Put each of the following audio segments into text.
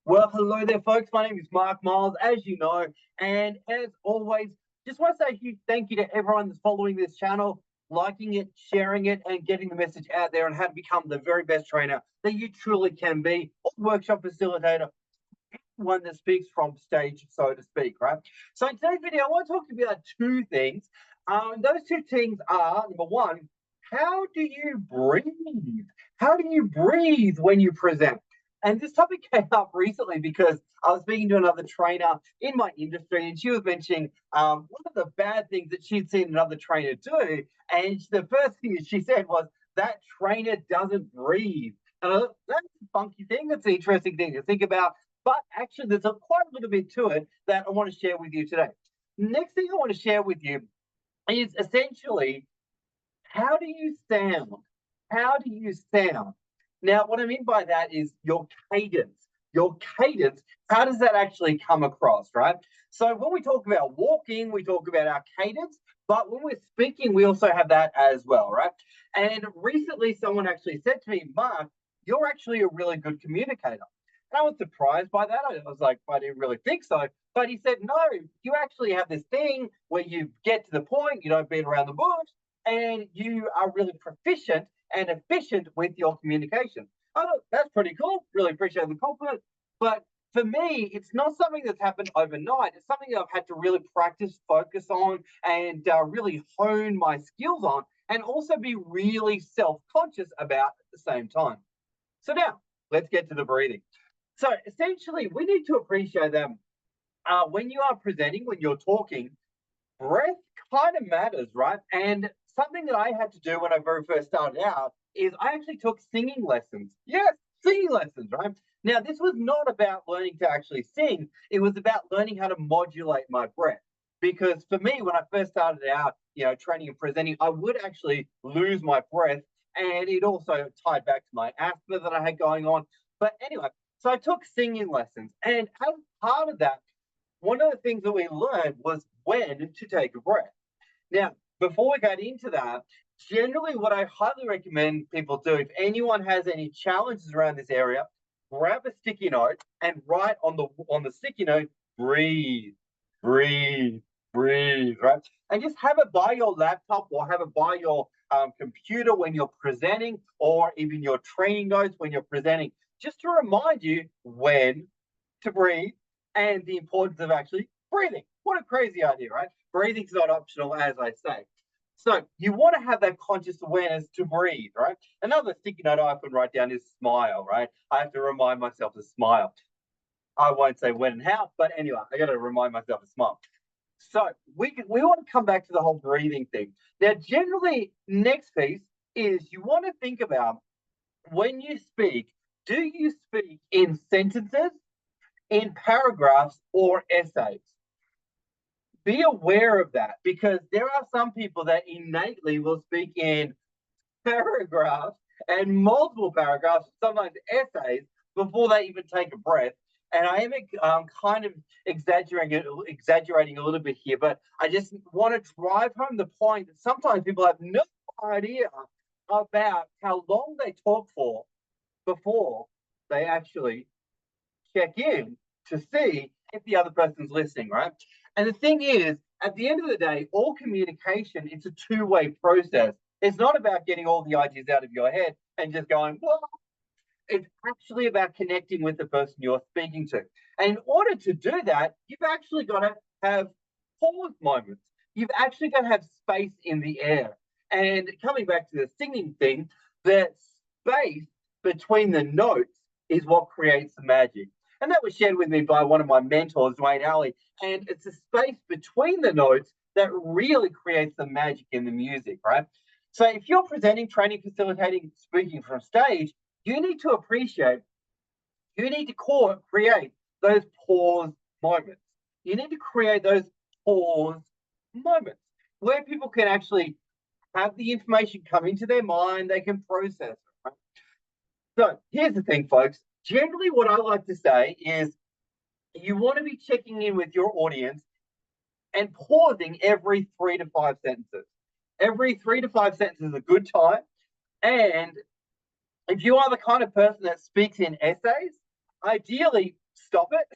Well, hello there, folks. My name is Mark Miles, as you know, and as always, just want to say a huge thank you to everyone that's following this channel, liking it, sharing it, and getting the message out there on how to become the very best trainer that you truly can be, or workshop facilitator, one that speaks from stage, so to speak, right? So in today's video, I want to talk about two things. Those two things are, number one, how do you breathe? How do you breathe when you present? And this topic came up recently because I was speaking to another trainer in my industry, and she was mentioning one of the bad things that she'd seen another trainer do. And the first thing that she said was, that trainer doesn't breathe. And I thought, that's a funky thing. That's an interesting thing to think about. But actually, there's quite a little bit to it that I want to share with you today. Next thing I want to share with you is essentially, how do you sound? How do you sound? Now, what I mean by that is your cadence. Your cadence, how does that actually come across, right? So when we talk about walking, we talk about our cadence, but when we're speaking, we also have that as well, right? And recently, someone actually said to me, Mark, you're actually a really good communicator. And I was surprised by that. I was like, I didn't really think so. But he said, no, you actually have this thing where you get to the point, you don't beat around the bush, and you are really proficient and efficient with your communication. I thought, that's pretty cool. Really appreciate the compliment. But for me, it's not something that's happened overnight. It's something that I've had to really practice, focus on, and really hone my skills on, and also be really self-conscious about at the same time. So now, let's get to the breathing. So essentially, we need to appreciate that when you are presenting, when you're talking, breath kind of matters, right? And something that I had to do when I very first started out is I actually took singing lessons. Yes, singing lessons, right? Now, this was not about learning to actually sing. It was about learning how to modulate my breath. Because for me, when I first started out, training and presenting, I would actually lose my breath. And it also tied back to my asthma that I had going on. But anyway, so I took singing lessons. And as part of that, one of the things that we learned was when to take a breath. Now, before we get into that, generally what I highly recommend people do, if anyone has any challenges around this area, grab a sticky note and write on the sticky note, breathe, breathe, breathe, right? And just have it by your laptop or have it by your computer when you're presenting, or even your training notes when you're presenting, just to remind you when to breathe and the importance of actually breathing. What a crazy idea, right? Breathing's not optional, as I say. So you want to have that conscious awareness to breathe, right? Another sticky note I often write down is smile, right? I have to remind myself to smile. I won't say when and how, but anyway, I got to remind myself to smile. So we want to come back to the whole breathing thing. Now, generally, next piece is you want to think about, when you speak, do you speak in sentences, in paragraphs, or essays? Be aware of that, because there are some people that innately will speak in paragraphs and multiple paragraphs, sometimes essays, before they even take a breath. And I am kind of exaggerating a little bit here, but I just want to drive home the point that sometimes people have no idea about how long they talk for before they actually check in to see if the other person's listening, right? And the thing is, at the end of the day, all communication, it's a two-way process. It's not about getting all the ideas out of your head and just going, well, it's actually about connecting with the person you're speaking to. And in order to do that, you've actually got to have pause moments. You've actually got to have space in the air. And coming back to the singing thing, the space between the notes is what creates the magic. And that was shared with me by one of my mentors, Dwayne Alley. And it's the space between the notes that really creates the magic in the music, right? So if you're presenting, training, facilitating, speaking from stage, you need to appreciate, you need to create those pause moments. You need to create those pause moments where people can actually have the information come into their mind, they can process it, right? So here's the thing, folks. Generally, what I like to say is you want to be checking in with your audience and pausing every 3 to 5 sentences. Every 3 to 5 sentences is a good time. And if you are the kind of person that speaks in essays, ideally stop it.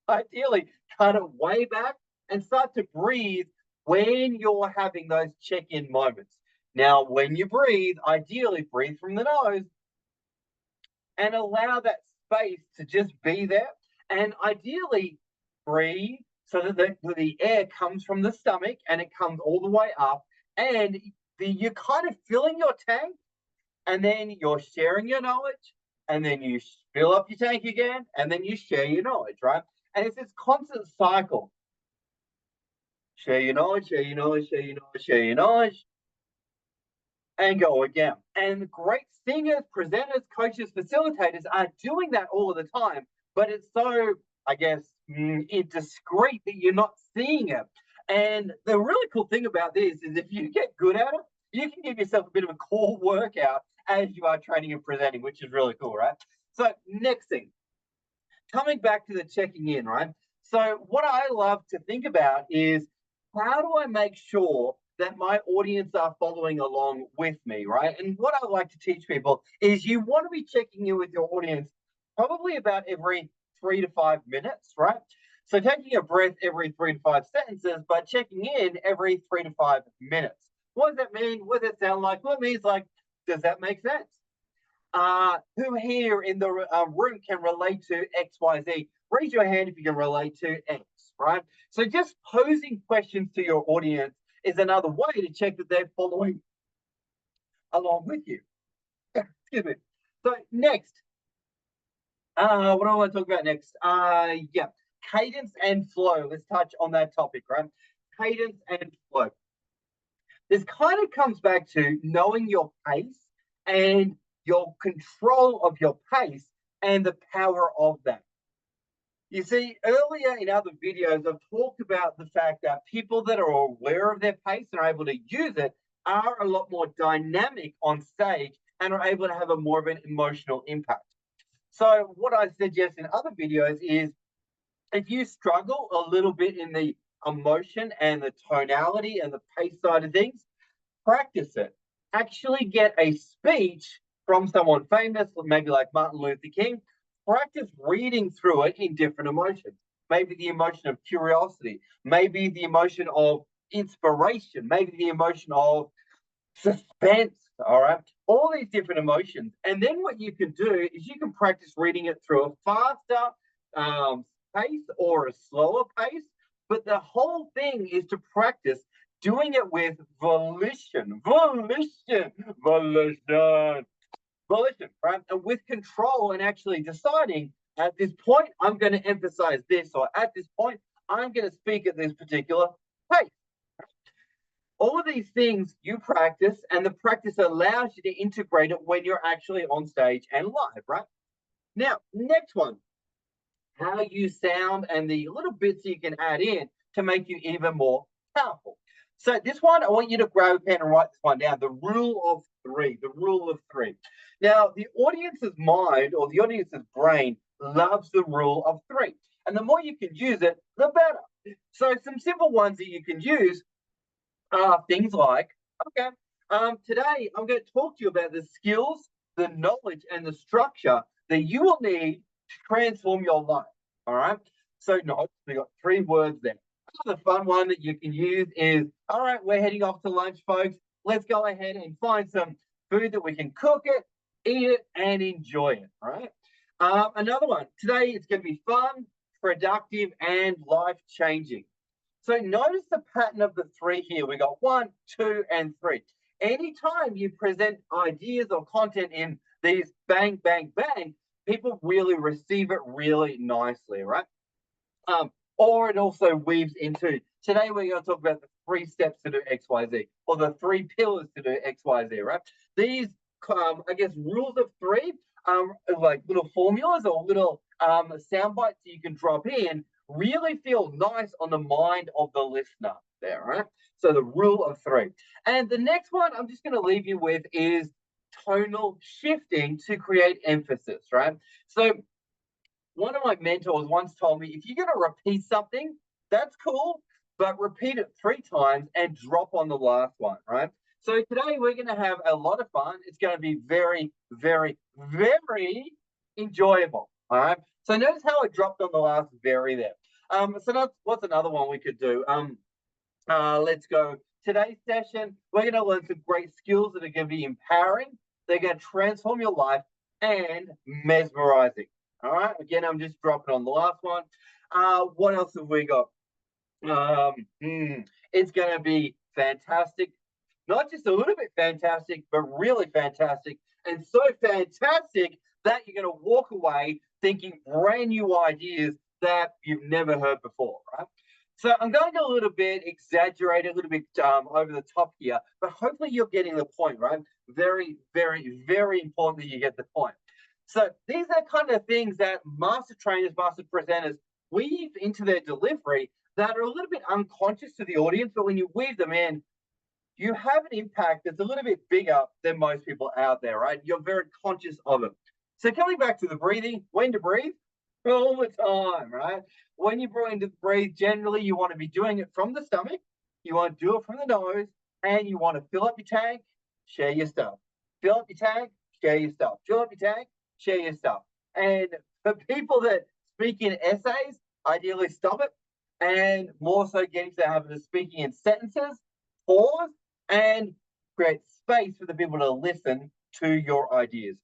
Ideally, cut it way back and start to breathe when you're having those check-in moments. Now, when you breathe, ideally breathe from the nose and allow that space to just be there. And ideally, breathe so that the air comes from the stomach and it comes all the way up. And you're kind of filling your tank, and then you're sharing your knowledge, and then you fill up your tank again, and then you share your knowledge, right? And it's this constant cycle. Share your knowledge, share your knowledge, share your knowledge, share your knowledge, and go again. And great singers, presenters, coaches, facilitators are doing that all of the time, but it's so, I guess, indiscreet that you're not seeing it. And the really cool thing about this is if you get good at it, you can give yourself a bit of a core workout as you are training and presenting, which is really cool, right? So next thing, coming back to the checking in, right? So what I love to think about is how do I make sure that my audience are following along with me, right? And what I like to teach people is you want to be checking in with your audience probably about every 3 to 5 minutes, right? So taking a breath every 3 to 5 sentences, but checking in every 3 to 5 minutes. What does that mean? What does it sound like? What it means, like, does that make sense? Who here in the room can relate to XYZ? Raise your hand if you can relate to X, right? So just posing questions to your audience is another way to check that they're following along with you. Excuse me. So next, what do I want to talk about next? Yeah, cadence and flow. Let's touch on that topic, right? Cadence and flow. This kind of comes back to knowing your pace and your control of your pace and the power of that. You see, earlier in other videos, I've talked about the fact that people that are aware of their pace and are able to use it are a lot more dynamic on stage and are able to have a more of an emotional impact. So what I suggest in other videos is if you struggle a little bit in the emotion and the tonality and the pace side of things, practice it. Actually get a speech from someone famous, maybe like Martin Luther King. Practice reading through it in different emotions. Maybe the emotion of curiosity, maybe the emotion of inspiration, maybe the emotion of suspense, all right? All these different emotions. And then what you can do is you can practice reading it through a faster pace or a slower pace. But the whole thing is to practice doing it with volition, right? And with control and actually deciding at this point, I'm going to emphasize this, or at this point, I'm going to speak at this particular pace. All of these things you practice, and the practice allows you to integrate it when you're actually on stage and live, right? Now, next one, how you sound and the little bits you can add in to make you even more powerful. So this one, I want you to grab a pen and write this one down, the rule of three, the rule of three. Now, the audience's mind or the audience's brain loves the rule of three. And the more you can use it, the better. So some simple ones that you can use are things like, okay, today I'm going to talk to you about the skills, the knowledge, and the structure that you will need to transform your life. All right. So no, we got 3 words there. Another fun one that you can use is, all right, we're heading off to lunch, folks. Let's go ahead and find some food that we can cook it, eat it, and enjoy it. All right. Another one. Today it's going to be fun, productive, and life-changing. So notice the pattern of the 3 here. We got 1, 2, and 3. Anytime you present ideas or content in these bang, bang, bang, people really receive it really nicely, right? Or it also weaves into, today we're going to talk about the 3 steps to do XYZ, or the 3 pillars to do XYZ, right? These, I guess, rules of 3, like little formulas or little sound bites that you can drop in, really feel nice on the mind of the listener there, right? So the rule of 3. And the next one I'm just going to leave you with is tonal shifting to create emphasis, right? So one of my mentors once told me, if you're going to repeat something, that's cool, but repeat it 3 times and drop on the last one, right? So today we're going to have a lot of fun. It's going to be very, very, very enjoyable. All right. So notice how I dropped on the last very there. So that's what's another one we could do. Let's go. Today's session, we're going to learn some great skills that are going to be empowering. They're going to transform your life and mesmerizing. All right. Again, I'm just dropping on the last one. What else have we got? It's going to be fantastic. Not just a little bit fantastic, but really fantastic. And so fantastic that you're going to walk away thinking brand new ideas that you've never heard before, right? So I'm going a little bit exaggerated, a little bit over the top here, but hopefully you're getting the point, right? Very, very, very important that you get the point. So these are kind of things that master trainers, master presenters weave into their delivery that are a little bit unconscious to the audience, but when you weave them in, you have an impact that's a little bit bigger than most people out there, right? You're very conscious of it. So coming back to the breathing, when to breathe? All the time, right? When you breathe, generally you want to be doing it from the stomach, you want to do it from the nose, and you want to fill up your tank, share your stuff. Fill up your tank, share your stuff. Fill up your tank, share your stuff. And for people that speak in essays, ideally stop it, and more so get into the habit of speaking in sentences, pause, and create space for the people to listen to your ideas.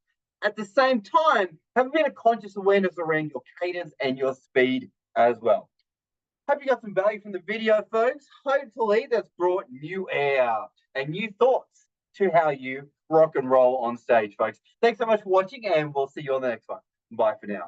At the same time, have a bit of conscious awareness around your cadence and your speed as well. Hope you got some value from the video, folks. Hopefully that's brought new air and new thoughts to how you rock and roll on stage, folks. Thanks so much for watching, and we'll see you on the next one. Bye for now.